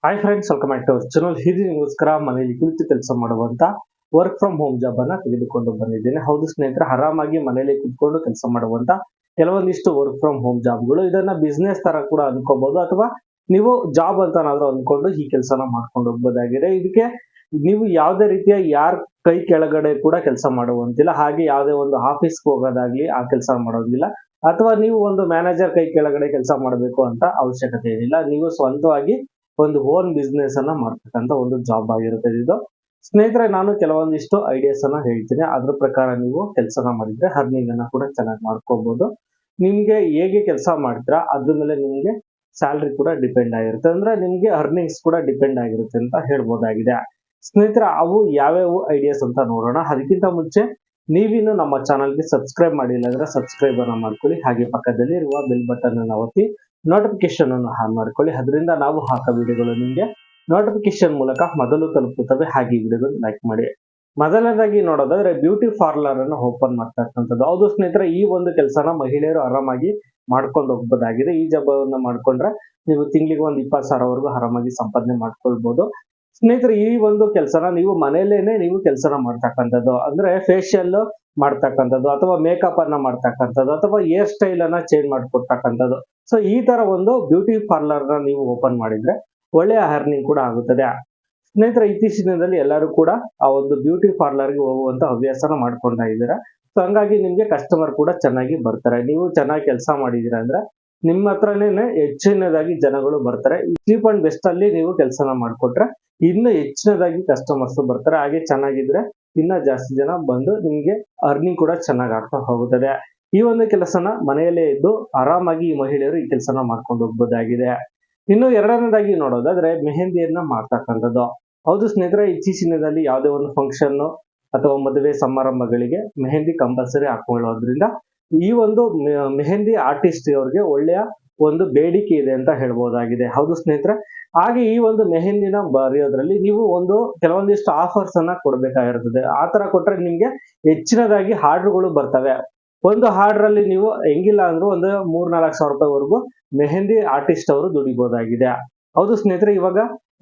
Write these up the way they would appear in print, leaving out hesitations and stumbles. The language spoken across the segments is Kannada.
Hi friends, welcome back to our channel. ನಿಮಗೋಸ್ಕರ ಮನೆಯಲ್ಲಿ ಕುಳಿತು ಕೆಲಸ ಮಾಡುವಂತ ವರ್ಕ್ ಫ್ರಮ್ ಹೋಮ್ ಜಾಬ್ ಅನ್ನ ತೆಗೆದುಕೊಂಡು ಬಂದಿದ್ದೇನೆ. ಹೌದು ಸ್ನೇಹಿತರೆ, ಆರಾಮಾಗಿ ಮನೆಯಲ್ಲಿ ಕುತ್ಕೊಂಡು ಕೆಲಸ ಮಾಡುವಂತ ಕೆಲವೊಂದಿಷ್ಟು ವರ್ಕ್ ಫ್ರಮ್ ಹೋಮ್ ಜಾಬ್ಗಳು. ಇದನ್ನ ಬಿಸ್ನೆಸ್ ತರ ಕೂಡ ಅನ್ಕೋಬಹುದು, ಅಥವಾ ನೀವು ಜಾಬ್ ಅಂತನಾದ್ರೂ ಅನ್ಕೊಂಡು ಈ ಕೆಲಸನ ಮಾಡ್ಕೊಂಡು ಹೋಗ್ಬೋದಾಗಿದೆ. ಇದಕ್ಕೆ ನೀವು ಯಾವುದೇ ರೀತಿಯ ಯಾರ ಕೈ ಕೆಳಗಡೆ ಕೂಡ ಕೆಲಸ ಮಾಡುವಂತಿಲ್ಲ. ಹಾಗೆ ಯಾವುದೇ ಒಂದು ಆಫೀಸ್ಗೆ ಹೋಗೋದಾಗ್ಲಿ ಆ ಕೆಲಸ ಮಾಡೋದಿಲ್ಲ, ಅಥವಾ ನೀವು ಒಂದು ಮ್ಯಾನೇಜರ್ ಕೈ ಕೆಳಗಡೆ ಕೆಲಸ ಮಾಡಬೇಕು ಅಂತ ಅವಶ್ಯಕತೆ ಏನಿಲ್ಲ. ನೀವು ಸ್ವಂತವಾಗಿ ಒಂದು ಓನ್ ಬಿಸ್ನೆಸ್ ಅನ್ನ ಮಾಡ್ತಕ್ಕಂತ ಒಂದು ಜಾಬ್ ಆಗಿರುತ್ತೆ ಇದು. ಸ್ನೇಹಿತರೆ, ನಾನು ಕೆಲವೊಂದಿಷ್ಟು ಐಡಿಯಾಸ್ ಅನ್ನ ಹೇಳ್ತೀನಿ. ಅದ್ರ ಪ್ರಕಾರ ನೀವು ಕೆಲಸನ ಮಾಡಿದ್ರೆ ಅರ್ನಿಂಗ್ ಅನ್ನ ಕೂಡ ಚೆನ್ನಾಗಿ ಮಾಡ್ಕೋಬಹುದು. ನಿಮ್ಗೆ ಹೇಗೆ ಕೆಲಸ ಮಾಡ್ತೀರಾ ಅದ್ರ ಮೇಲೆ ನಿಮ್ಗೆ ಸ್ಯಾಲ್ರಿ ಕೂಡ ಡಿಪೆಂಡ್ ಆಗಿರುತ್ತೆ, ಅಂದ್ರೆ ನಿಮ್ಗೆ ಅರ್ನಿಂಗ್ಸ್ ಕೂಡ ಡಿಪೆಂಡ್ ಆಗಿರುತ್ತೆ ಅಂತ ಹೇಳ್ಬೋದಾಗಿದೆ. ಸ್ನೇಹಿತರೆ, ಅವು ಯಾವ್ಯಾವ ಐಡಿಯಾಸ್ ಅಂತ ನೋಡೋಣ. ಅದಕ್ಕಿಂತ ಮುಂಚೆ ನೀವಿನ್ನು ನಮ್ಮ ಚಾನಲ್ಗೆ ಸಬ್ಸ್ಕ್ರೈಬ್ ಮಾಡಿಲ್ಲ ಅಂದ್ರೆ ಸಬ್ಸ್ಕ್ರೈಬ್ ಅನ್ನ ಮಾಡ್ಕೊಳ್ಳಿ. ಹಾಗೆ ಪಕ್ಕದಲ್ಲಿ ಇರುವ ಬೆಲ್ ಬಟನ್ ಅನ್ನು ಒತ್ತಿ ನೋಟಿಫಿಕೇಶನ್ ಅನ್ನು ಆನ್ ಮಾಡ್ಕೊಳ್ಳಿ. ಅದರಿಂದ ನಾವು ಹಾಕೋ ವಿಡಿಯೋಗಳು ನಿಮಗೆ ನೋಟಿಫಿಕೇಶನ್ ಮೂಲಕ ಮೊದಲು ತಲುಪುತ್ತವೆ. ಹಾಗೆ ವಿಡಿಯೋಗಳು ಲೈಕ್ ಮಾಡಿ. ಮೊದಲನೇದಾಗಿ ನೋಡೋದಾದ್ರೆ ಬ್ಯೂಟಿ ಪಾರ್ಲರ್ ಅನ್ನು ಓಪನ್ ಮಾಡ್ತಕ್ಕಂಥದ್ದು. ಹೌದು ಸ್ನೇಹಿತರೆ, ಈ ಒಂದು ಕೆಲಸನ ಮಹಿಳೆಯರು ಆರಾಮಾಗಿ ಮಾಡ್ಕೊಂಡು ಹೋಗ್ಬೋದಾಗಿದೆ. ಈ ಜಾಬ್ ಅನ್ನ ಮಾಡ್ಕೊಂಡ್ರೆ ನೀವು ತಿಂಗಳಿಗೆ ಒಂದು 20,000 ಆರಾಮಾಗಿ ಸಂಪಾದನೆ ಮಾಡ್ಕೊಳ್ಬಹುದು. ಸ್ನೇಹಿತರೆ, ಈ ಒಂದು ಕೆಲಸನ ನೀವು ಮನೆಯಲ್ಲೇನೆ ನೀವು ಕೆಲಸನ ಮಾಡ್ತಕ್ಕಂಥದ್ದು, ಅಂದ್ರೆ ಫೇಶಿಯಲ್ ಮಾಡ್ತಕ್ಕಂಥದ್ದು, ಅಥವಾ ಮೇಕಪ್ ಅನ್ನ ಮಾಡ್ತಕ್ಕಂಥದ್ದು, ಅಥವಾ ಹೇರ್ ಸ್ಟೈಲ್ ಅನ್ನ ಚೇಂಜ್ ಮಾಡ್ಕೊಡ್ತಕ್ಕಂಥದ್ದು. ಸೊ ಈ ತರ ಒಂದು ಬ್ಯೂಟಿ ಪಾರ್ಲರ್ ನ ನೀವು ಓಪನ್ ಮಾಡಿದ್ರೆ ಒಳ್ಳೆಯ ಅರ್ನಿಂಗ್ ಕೂಡ ಆಗುತ್ತದೆ. ಸ್ನೇಹಿತರೆ, ಇತ್ತೀಚಿನ ದಿನದಲ್ಲಿ ಎಲ್ಲರೂ ಕೂಡ ಆ ಒಂದು ಬ್ಯೂಟಿ ಪಾರ್ಲರ್ಗೆ ಹೋಗುವಂತ ಹವ್ಯಾಸನ ಮಾಡ್ಕೊಂತಾ ಇದ್ದೀರಾ. ಸೊ ಹಂಗಾಗಿ ನಿಮ್ಗೆ ಕಸ್ಟಮರ್ ಕೂಡ ಚೆನ್ನಾಗಿ ಬರ್ತಾರೆ. ನೀವು ಚೆನ್ನಾಗಿ ಕೆಲಸ ಮಾಡಿದೀರಾ ಅಂದ್ರೆ ನಿಮ್ಮ ಹತ್ರನೇ ಹೆಚ್ಚಿನದಾಗಿ ಜನಗಳು ಬರ್ತಾರೆ. ಚೀಪ್ ಅಂಡ್ ಬೆಸ್ಟ್ ಅಲ್ಲಿ ನೀವು ಕೆಲಸನ ಮಾಡ್ಕೊಟ್ರೆ ಇನ್ನು ಹೆಚ್ಚಿನದಾಗಿ ಕಸ್ಟಮರ್ಸ್ ಬರ್ತಾರೆ. ಹಾಗೆ ಚೆನ್ನಾಗಿದ್ರೆ ಇನ್ನ ಜಾಸ್ತಿ ಜನ ಬಂದು ನಿಮ್ಗೆ ಅರ್ನಿಂಗ್ ಕೂಡ ಚೆನ್ನಾಗಿ ಆಗ್ತಾ ಹೋಗುತ್ತದೆ. ಈ ಒಂದು ಕೆಲಸನ ಮನೆಯಲ್ಲೇ ಇದ್ದು ಆರಾಮಾಗಿ ಈ ಮಹಿಳೆಯರು ಈ ಕೆಲಸನ ಮಾಡ್ಕೊಂಡು ಹೋಗ್ಬೋದಾಗಿದೆ. ಇನ್ನು ಎರಡನೇದಾಗಿ ನೋಡೋದಾದ್ರೆ ಮೆಹಂದಿಯನ್ನ ಮಾಡ್ತಕ್ಕಂಥದ್ದು. ಹೌದು ಸ್ನೇಹಿತರೆ, ಇತ್ತೀಚಿನ ದಿನದಲ್ಲಿ ಯಾವುದೇ ಒಂದು ಫಂಕ್ಷನ್ ಅಥವಾ ಮದುವೆ ಸಮಾರಂಭಗಳಿಗೆ ಮೆಹಂದಿ ಕಂಪಲ್ಸರಿ ಹಾಕೊಳ್ಳೋದ್ರಿಂದ ಈ ಒಂದು ಮೆಹಂದಿ ಆರ್ಟಿಸ್ಟ್ ಅವರಿಗೆ ಒಳ್ಳೆಯ ಒಂದು ಬೇಡಿಕೆ ಇದೆ ಅಂತ ಹೇಳ್ಬೋದಾಗಿದೆ. ಹೌದು ಸ್ನೇಹಿತರೆ, ಹಾಗೆ ಈ ಒಂದು ಮೆಹಂದಿನ ಬರೆಯೋದ್ರಲ್ಲಿ ನೀವು ಒಂದು ಕೆಲವೊಂದಿಷ್ಟು ಆಫರ್ಸ್ ಅನ್ನ ಕೊಡ್ಬೇಕಾಗಿರ್ತದೆ. ಆ ತರ ಕೊಟ್ರೆ ನಿಮ್ಗೆ ಹೆಚ್ಚಿನದಾಗಿ ಆರ್ಡರ್ಗಳು ಬರ್ತವೆ. ಒಂದು ಆರ್ಡರ್ ಅಲ್ಲಿ ನೀವು ಹೆಂಗಿಲ್ಲ ಅಂದ್ರೂ ಒಂದು 3-4 ಸಾವಿರ ರೂಪಾಯಿವರೆಗೂ ಮೆಹಂದಿ ಆರ್ಟಿಸ್ಟ್ ಅವರು ದುಡಿಬಹುದಾಗಿದೆ. ಹೌದು ಸ್ನೇಹಿತರೆ, ಇವಾಗ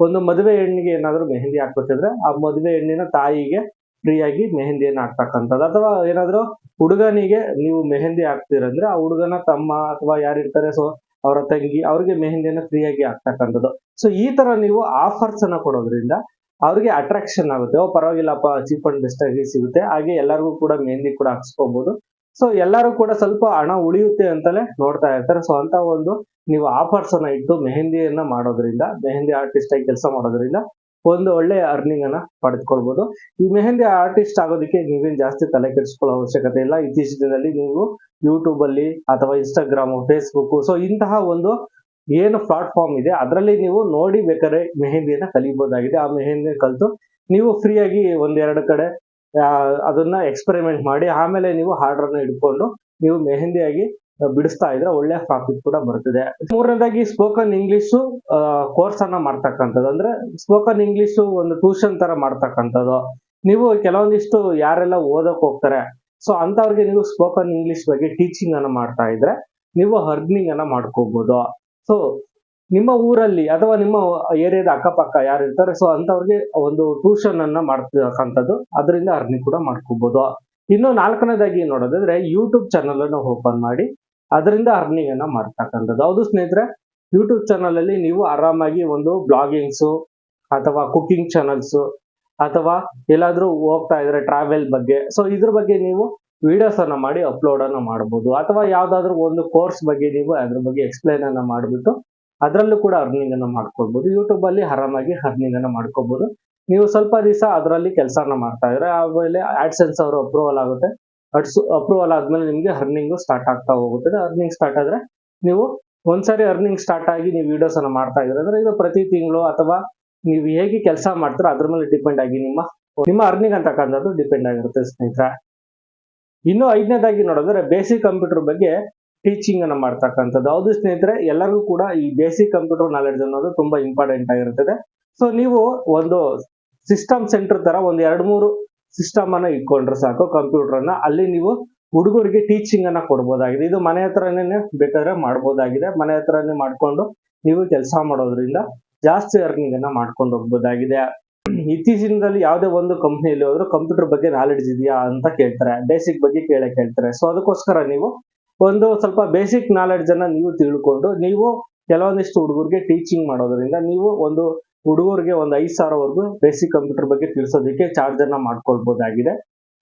ಒಂದು ಮದುವೆ ಹೆಣ್ಣಿಗೆ ಏನಾದ್ರು ಮೆಹಂದಿ ಹಾಕ್ಬೇಕಂದ್ರೆ ಆ ಮದುವೆ ಹೆಣ್ಣಿನ ತಾಯಿಗೆ ಫ್ರೀಯಾಗಿ ಮೆಹಂದಿಯನ್ನು ಹಾಕ್ತಕ್ಕಂಥದ್ದು, ಅಥವಾ ಏನಾದ್ರು ಹುಡುಗನಿಗೆ ನೀವು ಮೆಹಂದಿ ಹಾಕ್ತಿರಂದ್ರೆ ಆ ಹುಡುಗನ ತಮ್ಮ ಅಥವಾ ಯಾರಿರ್ತಾರೆ ಸೊ ಅವರ ತಂಗಿ ಅವ್ರಿಗೆ ಮೆಹಂದಿಯನ್ನು ಫ್ರೀಯಾಗಿ ಹಾಕ್ತಕ್ಕಂಥದ್ದು. ಸೊ ಈ ತರ ನೀವು ಆಫರ್ಸ್ ಅನ್ನ ಕೊಡೋದ್ರಿಂದ ಅವ್ರಿಗೆ ಅಟ್ರಾಕ್ಷನ್ ಆಗುತ್ತೆ. ಪರವಾಗಿಲ್ಲಪ್ಪ, ಚೀಪ್ ಅಂಡ್ ಬೆಸ್ಟ್ ಆಗಿ ಸಿಗುತ್ತೆ, ಹಾಗೆ ಎಲ್ಲರಿಗೂ ಕೂಡ ಮೆಹಂದಿ ಕೂಡ ಹಾಕ್ಸ್ಕೋಬಹುದು. ಸೊ ಎಲ್ಲರೂ ಕೂಡ ಸ್ವಲ್ಪ ಹಣ ಉಳಿಯುತ್ತೆ ಅಂತಲೇ ನೋಡ್ತಾ ಇರ್ತಾರೆ. ಸೊ ಅಂತ ಒಂದು ನೀವು ಆಫರ್ಸ್ ಅನ್ನ ಇಟ್ಟು ಮೆಹಂದಿಯನ್ನ ಮಾಡೋದ್ರಿಂದ, ಮೆಹಂದಿ ಆರ್ಟಿಸ್ಟ್ ಆಗಿ ಕೆಲಸ ಮಾಡೋದ್ರಿಂದ ಒಂದು ಒಳ್ಳೆಯ ಅರ್ನಿಂಗ್ ಅನ್ನ ಪಡೆದುಕೊಳ್ಬಹುದು. ಈ ಮೆಹಂದಿ ಆರ್ಟಿಸ್ಟ್ ಆಗೋದಕ್ಕೆ ನೀವೇನ್ ಜಾಸ್ತಿ ತಲೆ ಕೆಡಿಸ್ಕೊಳ್ಳೋ ಅವಶ್ಯಕತೆ ಇಲ್ಲ. ಇತ್ತೀಚಿನ ದಿನದಲ್ಲಿ ನೀವು ಯೂಟ್ಯೂಬ್ ಅಲ್ಲಿ ಅಥವಾ ಇನ್ಸ್ಟಾಗ್ರಾಮ್, ಫೇಸ್ಬುಕ್, ಸೊ ಇಂತಹ ಒಂದು ಏನು ಪ್ಲಾಟ್ಫಾರ್ಮ್ ಇದೆ ಅದರಲ್ಲಿ ನೀವು ನೋಡಿ ಬೇಕಾದ್ರೆ ಮೆಹಂದಿಯನ್ನ ಕಲಿಬಹುದಾಗಿದೆ. ಆ ಮೆಹಂದಿ ಕಲಿತು ನೀವು ಫ್ರೀಯಾಗಿ ಒಂದೆರಡು ಕಡೆ ಅದನ್ನ ಎಕ್ಸ್ಪೆರಿಮೆಂಟ್ ಮಾಡಿ ಆಮೇಲೆ ನೀವು ಆರ್ಡರ್ ಅನ್ನ ಇಟ್ಕೊಂಡು ನೀವು ಮೆಹಂದಿಯಾಗಿ ಬಿಡಿಸ್ತಾ ಇದ್ರೆ ಒಳ್ಳೆ ಪ್ರಾಫಿಟ್ ಕೂಡ ಬರ್ತದೆ. ಮೂರನೇದಾಗಿ ಸ್ಪೋಕನ್ ಇಂಗ್ಲಿಷ್ ಕೋರ್ಸ್ ಅನ್ನ ಮಾಡ್ತಕ್ಕಂಥದ್ದು, ಅಂದ್ರೆ ಸ್ಪೋಕನ್ ಇಂಗ್ಲಿಷ್ ಒಂದು ಟ್ಯೂಷನ್ ತರ ಮಾಡ್ತಕ್ಕಂಥದ್ದು. ನೀವು ಕೆಲವೊಂದಿಷ್ಟು ಯಾರೆಲ್ಲ ಓದಕ್ ಹೋಗ್ತಾರೆ ಸೊ ಅಂತವ್ರಿಗೆ ನೀವು ಸ್ಪೋಕನ್ ಇಂಗ್ಲಿಷ್ ಬಗ್ಗೆ ಟೀಚಿಂಗ್ ಅನ್ನ ಮಾಡ್ತಾ ಇದ್ರೆ ನೀವು ಅರ್ನಿಂಗ್ ಅನ್ನ ಮಾಡ್ಕೋಬಹುದು. ಸೊ ನಿಮ್ಮ ಊರಲ್ಲಿ ಅಥವಾ ನಿಮ್ಮ ಏರಿಯಾದ ಅಕ್ಕಪಕ್ಕ ಯಾರು ಇರ್ತಾರೆ ಸೊ ಅಂತವ್ರಿಗೆ ಒಂದು ಟ್ಯೂಷನ್ ಅನ್ನ ಮಾಡ್ತಕ್ಕಂಥದ್ದು, ಅದರಿಂದ ಅರ್ನಿಂಗ್ ಕೂಡ ಮಾಡ್ಕೋಬಹುದು. ಇನ್ನು ನಾಲ್ಕನೇದಾಗಿ ನೋಡೋದಾದ್ರೆ ಯೂಟ್ಯೂಬ್ ಚಾನಲ್ ಅನ್ನು ಓಪನ್ ಮಾಡಿ ಅದರಿಂದ ಅರ್ನಿಂಗ್ ಅನ್ನ ಮಾಡ್ತಕ್ಕಂಥದ್ದು. ಹೌದು ಸ್ನೇಹಿತರೆ, ಯೂಟ್ಯೂಬ್ ಚಾನಲ್ ಅಲ್ಲಿ ನೀವು ಆರಾಮಾಗಿ ಒಂದು ಬ್ಲಾಗಿಂಗ್ಸ್ ಅಥವಾ ಕುಕಿಂಗ್ ಚಾನಲ್ಸ್ ಅಥವಾ ಎಲ್ಲಾದ್ರೂ ಹೋಗ್ತಾ ಇದ್ರೆ ಟ್ರಾವೆಲ್ ಬಗ್ಗೆ, ಸೊ ಇದ್ರ ಬಗ್ಗೆ ನೀವು ವಿಡಿಯೋಸ್ ಅನ್ನ ಮಾಡಿ ಅಪ್ಲೋಡ್ ಅನ್ನ ಮಾಡಬಹುದು. ಅಥವಾ ಯಾವ್ದಾದ್ರು ಒಂದು ಕೋರ್ಸ್ ಬಗ್ಗೆ ನೀವು ಅದ್ರ ಬಗ್ಗೆ ಎಕ್ಸ್ಪ್ಲೈನ್ ಅನ್ನ ಮಾಡ್ಬಿಟ್ಟು ಅದರಲ್ಲೂ ಕೂಡ ಅರ್ನಿಂಗ್ ಅನ್ನ ಮಾಡ್ಕೊಳ್ಬಹುದು. ಯೂಟ್ಯೂಬ್ ಅಲ್ಲಿ ಆರಾಮಾಗಿ ಅರ್ನಿಂಗ್ ಅನ್ನ ಮಾಡ್ಕೋಬಹುದು. ನೀವು ಸ್ವಲ್ಪ ದಿವಸ ಅದರಲ್ಲಿ ಕೆಲಸನ ಮಾಡ್ತಾ ಇದ್ರೆ ಆಮೇಲೆ ಆಡ್ಸೆನ್ಸ್ ಅವರು ಅಪ್ರೂವಲ್ ಆಗುತ್ತೆ. ಅಪ್ರೂವಲ್ ಆದ್ಮೇಲೆ ನಿಮ್ಗೆ ಅರ್ನಿಂಗ್ ಸ್ಟಾರ್ಟ್ ಆಗ್ತಾ ಹೋಗುತ್ತದೆ. ಅರ್ನಿಂಗ್ ಸ್ಟಾರ್ಟ್ ಆದ್ರೆ ನೀವು ಒಂದ್ಸರಿ ಅರ್ನಿಂಗ್ ಸ್ಟಾರ್ಟ್ ಆಗಿ ನೀವು ವಿಡಿಯೋಸ್ ಅನ್ನ ಮಾಡ್ತಾ ಇದ್ರೆ ಅಂದ್ರೆ ಇದು ಪ್ರತಿ ತಿಂಗಳು ಅಥವಾ ನೀವು ಹೇಗೆ ಕೆಲಸ ಮಾಡ್ತೀರೋ ಅದ್ರ ಮೇಲೆ ಡಿಪೆಂಡ್ ಆಗಿ ನಿಮ್ಮ ಅರ್ನಿಂಗ್ ಅಂತಕ್ಕಂಥದ್ದು ಡಿಪೆಂಡ್ ಆಗಿರುತ್ತೆ ಸ್ನೇಹಿತರೆ. ಇನ್ನು ಐದನೇದಾಗಿ ನೋಡಿದ್ರೆ ಬೇಸಿಕ್ ಕಂಪ್ಯೂಟರ್ ಬಗ್ಗೆ ಟೀಚಿಂಗ್ ಅನ್ನ ಮಾಡ್ತಕ್ಕಂಥದ್ದು. ಹೌದು ಸ್ನೇಹಿತರೆ, ಎಲ್ಲರಿಗೂ ಕೂಡ ಈ ಬೇಸಿಕ್ ಕಂಪ್ಯೂಟರ್ ನಾಲೆಡ್ಜ್ ಅನ್ನೋದು ತುಂಬಾ ಇಂಪಾರ್ಟೆಂಟ್ ಆಗಿರುತ್ತದೆ. ಸೊ ನೀವು ಒಂದು ಸಿಸ್ಟಮ್ ಸೆಂಟರ್ ತರ ಒಂದ್ 2-3 ಸಿಸ್ಟಮ್ ಅನ್ನ ಇಟ್ಕೊಂಡ್ರೆ ಸಾಕು, ಕಂಪ್ಯೂಟರ್ ಅನ್ನ. ಅಲ್ಲಿ ನೀವು ಹುಡುಗರಿಗೆ ಟೀಚಿಂಗ್ ಅನ್ನ ಕೊಡ್ಬೋದಾಗಿದೆ. ಇದು ಮನೆ ಹತ್ರನೇ ಬೇಕಾದ್ರೆ ಮಾಡ್ಬೋದಾಗಿದೆ. ಮನೆ ಹತ್ರನೇ ಮಾಡ್ಕೊಂಡು ನೀವು ಕೆಲಸ ಮಾಡೋದ್ರಿಂದ ಜಾಸ್ತಿ ಅರ್ನಿಂಗ್ ಅನ್ನ ಮಾಡ್ಕೊಂಡು ಹೋಗ್ಬೋದಾಗಿದೆ. ಇತ್ತೀಚಿನ ದಿನದಲ್ಲಿ ಯಾವುದೇ ಒಂದು ಕಂಪ್ನಿಯಲ್ಲಿ ಹೋದ್ರು ಕಂಪ್ಯೂಟರ್ ಬಗ್ಗೆ ನಾಲೆಡ್ಜ್ ಇದೆಯಾ ಅಂತ ಕೇಳ್ತಾರೆ, ಬೇಸಿಕ್ ಬಗ್ಗೆ ಕೇಳ್ತಾರೆ. ಸೊ ಅದಕ್ಕೋಸ್ಕರ ನೀವು ಒಂದು ಸ್ವಲ್ಪ ಬೇಸಿಕ್ ನಾಲೆಡ್ಜ್ ಅನ್ನ ನೀವು ತಿಳ್ಕೊಂಡು ನೀವು ಕೆಲವೊಂದಿಷ್ಟು ಹುಡುಗರಿಗೆ ಟೀಚಿಂಗ್ ಮಾಡೋದ್ರಿಂದ ನೀವು ಒಂದು ಹುಡುಗರಿಗೆ ಒಂದು 5,000 ಬೇಸಿಕ್ ಕಂಪ್ಯೂಟರ್ ಬಗ್ಗೆ ತಿಳಿಸೋದಕ್ಕೆ ಚಾರ್ಜ್ ಅನ್ನ ಮಾಡ್ಕೊಳ್ಬಹುದಾಗಿದೆ.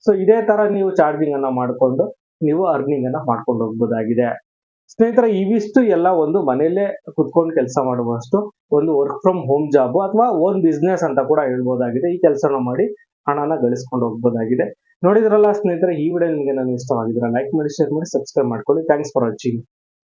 ಸೊ ಇದೇ ತರ ನೀವು ಚಾರ್ಜಿಂಗ್ ಅನ್ನ ಮಾಡ್ಕೊಂಡು ನೀವು ಅರ್ನಿಂಗ್ ಅನ್ನ ಮಾಡ್ಕೊಂಡು ಹೋಗ್ಬೋದಾಗಿದೆ. ಸ್ನೇಹಿತರೆ, ಇವಿಷ್ಟು ಎಲ್ಲ ಒಂದು ಮನೆಯಲ್ಲೇ ಕುತ್ಕೊಂಡು ಕೆಲಸ ಮಾಡುವಷ್ಟು ಒಂದು ವರ್ಕ್ ಫ್ರಮ್ ಹೋಮ್ ಜಾಬ್ ಅಥವಾ ಓನ್ ಬಿಸ್ನೆಸ್ ಅಂತ ಕೂಡ ಹೇಳ್ಬೋದಾಗಿದೆ. ಈ ಕೆಲಸನ ಮಾಡಿ ಹಣನ ಗಳಿಸ್ಕೊಂಡು ಹೋಗ್ಬೋದಾಗಿದೆ. ನೋಡಿದ್ರಲ್ಲ ಸ್ನೇಹಿತರೆ, ಈ ವಿಡಿಯೋ ನಿಮಗೆ ನಾನು ಇಷ್ಟವಾಗಿದ್ರೆ ಲೈಕ್ ಮಾಡಿ, ಶೇರ್ ಮಾಡಿ, ಸಬ್ಸ್ಕ್ರೈಬ್ ಮಾಡ್ಕೊಳ್ಳಿ. Thanks for watching.